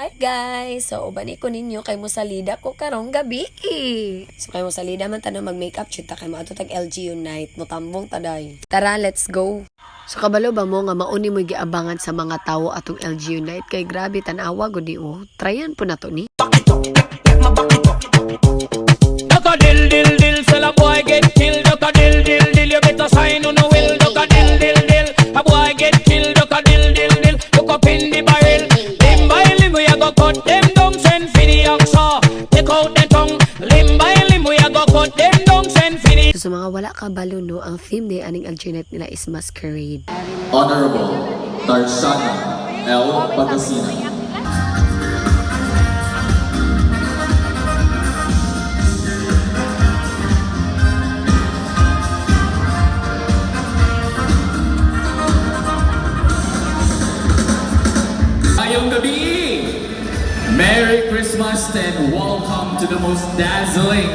Hi guys! So, ubani ko ninyo kay Musalida ko karong gabi. So, kay Musalida man tanong mag-makeup chita kay maato tag LGU night. Mutambong taday. Tara, let's go! So, kabalo ba mo nga mauni mo giabangan sa mga tawo atong LGU night? Kay grabe tanawa gud ni o. Tryan po na to ni. Duck a dill dill dill, sell a boy get killed. Duck a dill dill dill, you better sign on the will. Duck a dill dill dill, a boy get killed. Duck a dill dill dill, look up in the barrel. Limb by limb we a go cut them down, send for the oxa. Take out the tongue. Limb by limb we a go cut them down, send for the. So, sa mga wala kabalo no, ang theme ni aning LGU night nila is masquerade. Honorable Darshana L. Pagasina. Ngayong gabi, Merry Christmas and welcome to the most dazzling,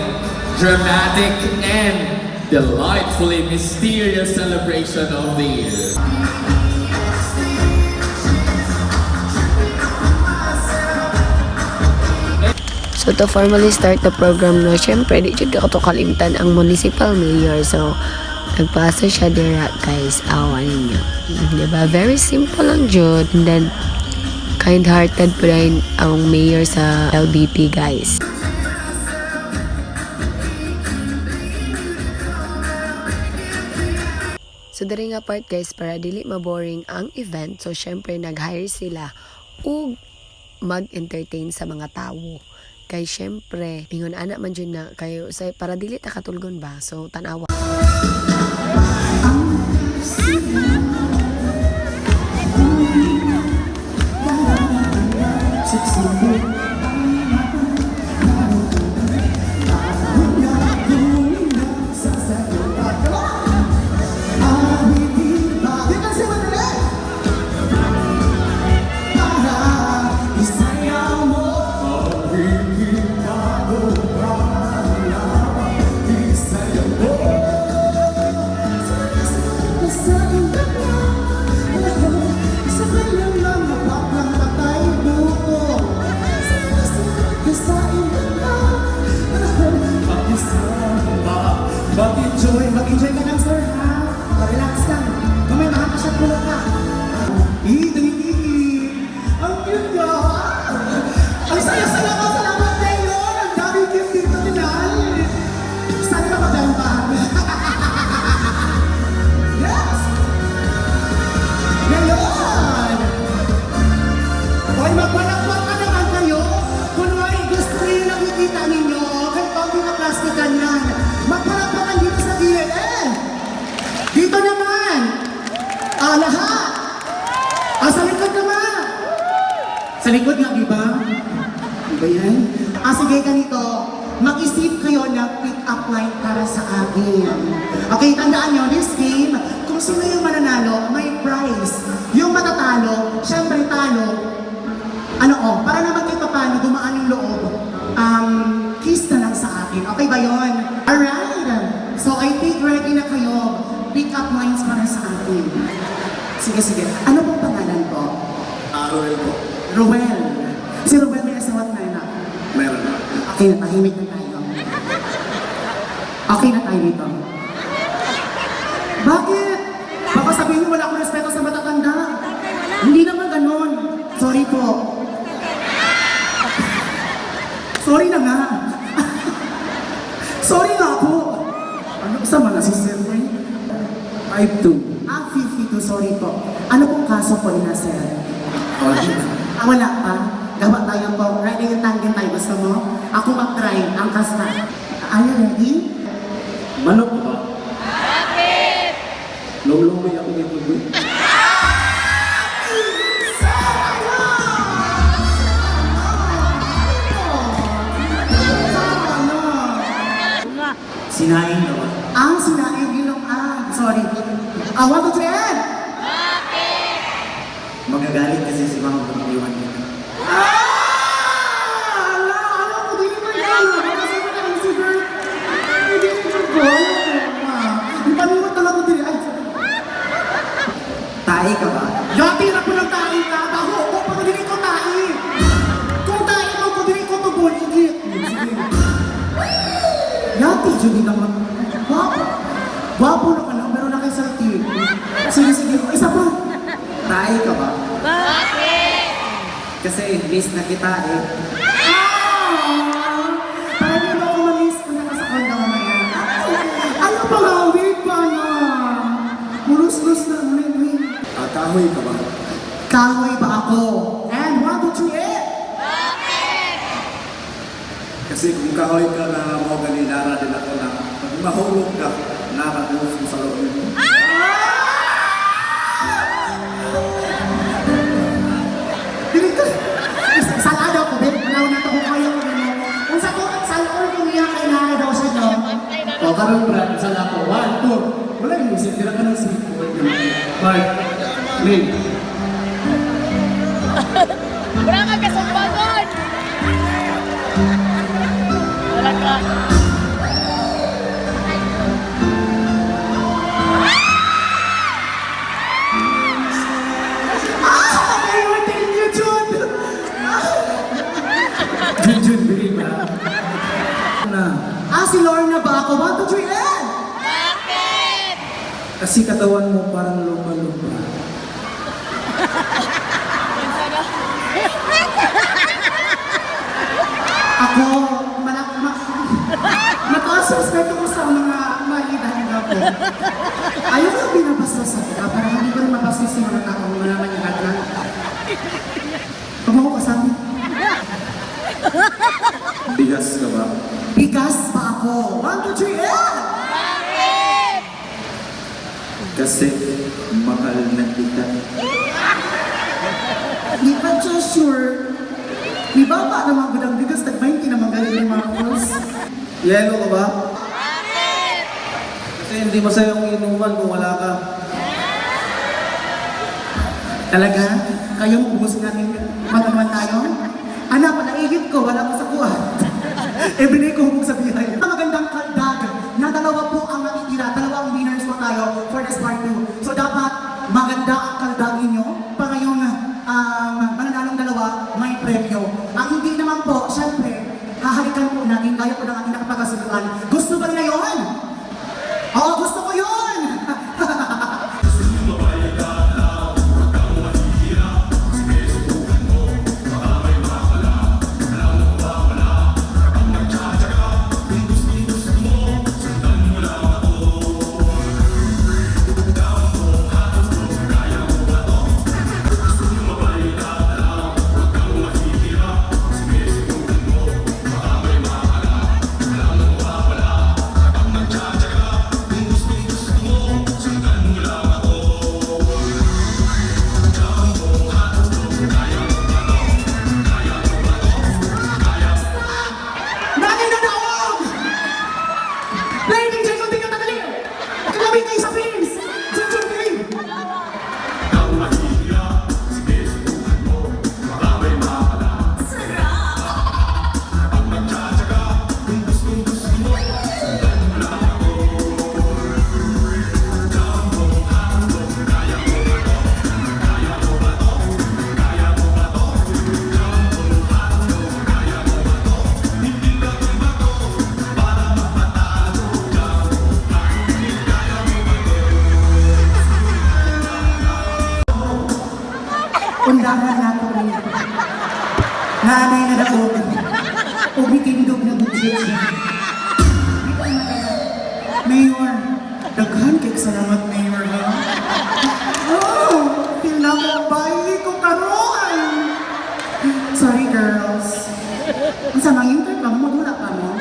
dramatic, and delightfully mysterious celebration of the year. So to formally start the program no, syempre di jud ako to kalimtan ang municipal mayor. So nagpasa siya dira guys, awan ninyo. Diba? Very simple lang jud. And then kind-hearted pa rin ang mayor sa LBP guys. So diri nga part guys, para dili maboring ang event, so syempre nag-hire sila ug mag-entertain sa mga tawo. Kay syempre, ingon ana man jud na kayo say para dili ta katulgon ba. So tanawa. Mag-enjoy ka lang, sir, ha? Relax lang. Mamaya makakasya pulo ka. Ang cute ka! Ang saya-saya ka! Salamat, Mayor! Ang daming gift dito, Tinal! Sana ka maganda. Yes! Ngayon! Hoy, magpalakpak ka naman kayo! Kunwari, gusto rin nakikita ninyo. Kahit pang pinaplastikan yan. Magpalakpakan dito sa gilid. Dito naman. Lahat. Sa likod naman. Sa likod nga, di ba? Di ba yan? Sige, ganito. Mag-isip kayo ng pick-up line para sa akin. Okay, tandaan nyo, this game, kung sino yung mananalo, may prize. Yung matatalo, syempre talo. Para naman kayo paano dumaan yung loob, kiss na lang sa akin. Okay ba yun? Alright. So, I think ready na kayo. Pick up lines para sa akin. Sige. Ano pong pangalan po? Ruel po. Ruel. Si Ruel may asawat na anak. Meron na. Okay, natahimik na tayo. Okay na tayo dito. Bakit? Baka sabihin niyo wala akong respeto sa matatanda. Hindi naman ganun. Sorry po. Sorry na nga. Sorry nga po. Ano kasama na si Sir Ray? 5'2". 52, sorry po. Ano pong kaso po ni Sir? Wala pa. Gawa tayo po. Ready yung tangin tayo. Gusto mo? Ako mag-try. Ang kasta. Are you ready? Manok ba? Bakit? Lolo-lolo ako dito. Sinaing naman. Sinaing ilong. Sorry. 1, 2, 3. Bakit? Magagalit kasi si Mama kung iwan dito. Alam ko, di naman yan. Kasi mo na si Bert. Hindi ko ko. Ang paniwat talaga ko din. Tahi ka ba? Yati na po ng tahi ka. Baho ko pag hindi ko tahi. Judy naman. Wapo. Wapo na ka lang, pero nakisalti. Sige, sige. Isa pa. Tayo ka ba? Bakit? Kasi miss na kita eh. Parang hindi ako ma-miss ko na sa kondo mamaya. Ano pa nga? Wait pa na. Mulus-lus na ulit. Kahoy ka ba? Kahoy ba ako? And 1, 2, 3, eh! Kasi kung kahoy ka na mo gani nara din ako na pag mahulog ka, nara ko sa loob mo. Dito. Salado ko, Ben. Wala na ito kung kaya ko rin. Kung sa salon ko niya, kailangan daw siya, no? O karoon Brad, sa lako. 1, 2. Wala yung music, tira ka ng sweet word. Mark, Lynn. Wala ka kasumbagon! Wala ka. Okay, well, thank you, Jun. Jun, believe ba? Na, Si Lorna ba ako? 1, 2, 3, eh! kasi katawan mo parang lumba-lumba. Ako, mataas respeto ko sa mga malidahin ako. Ayaw ko binabasa sa kita para hindi ko rin mabasa sa mga taong malaman yung lahat. Huwag mo ko kasabi. Bigas ka ba? Bigas pa ako. 1, 2, 3, eh! Kasi mahal na kita. Di ka siya sure. Di ba ba naman gudang bigas? Nag-20 naman galing yung mga calls. Yelo ka ba? Kasi hindi masayang inuman kung wala ka. Talaga? Kayong ubusin natin magaman tayo? Anak, panaigit ko, wala ko sa kuwan. Everyday ko hubog sa bihay. Ang magandang kaldag na dalawa po ang natitira, dalawang winners po tayo for this part 2. So dapat maganda ang kaldag ninyo para yung mananalong dalawa may premyo. Ang hindi naman po, syempre, hahalikan po natin, kaya po ng ating nakapagkasuluan. Gusto ba nila yun? Oo, gusto ko yun! Undangan nato rin. Nanay na daog. O bitindog na budget siya. Mayor, daghan kay salamat, Mayor, ha? Oh, pinamabay ko karon. Sorry, girls. Ang samang yung ka mo, magula pa mo.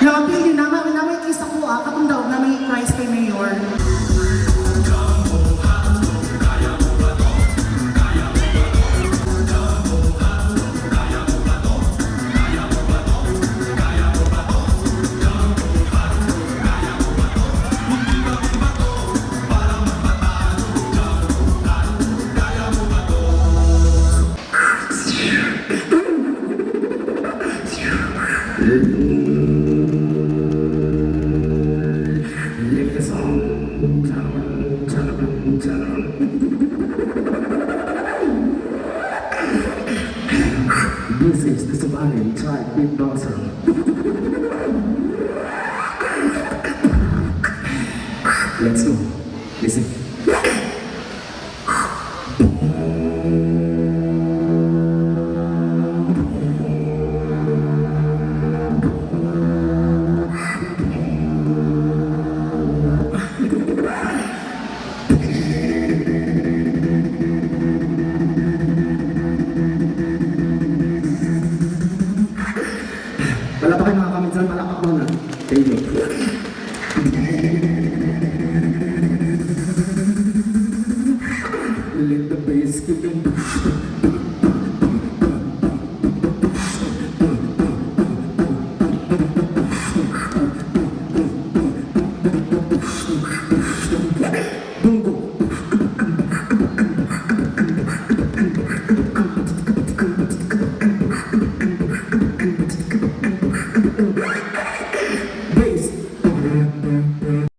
Nakapil din naman kisa ko, katong daog na may price kay Mayor. This is the Somalian tribe beatboxer. Let's go. Listen. Wala pa kayo nakakamit saan, malakpak mo na. Thank you. Let the bass kick in. Bungo.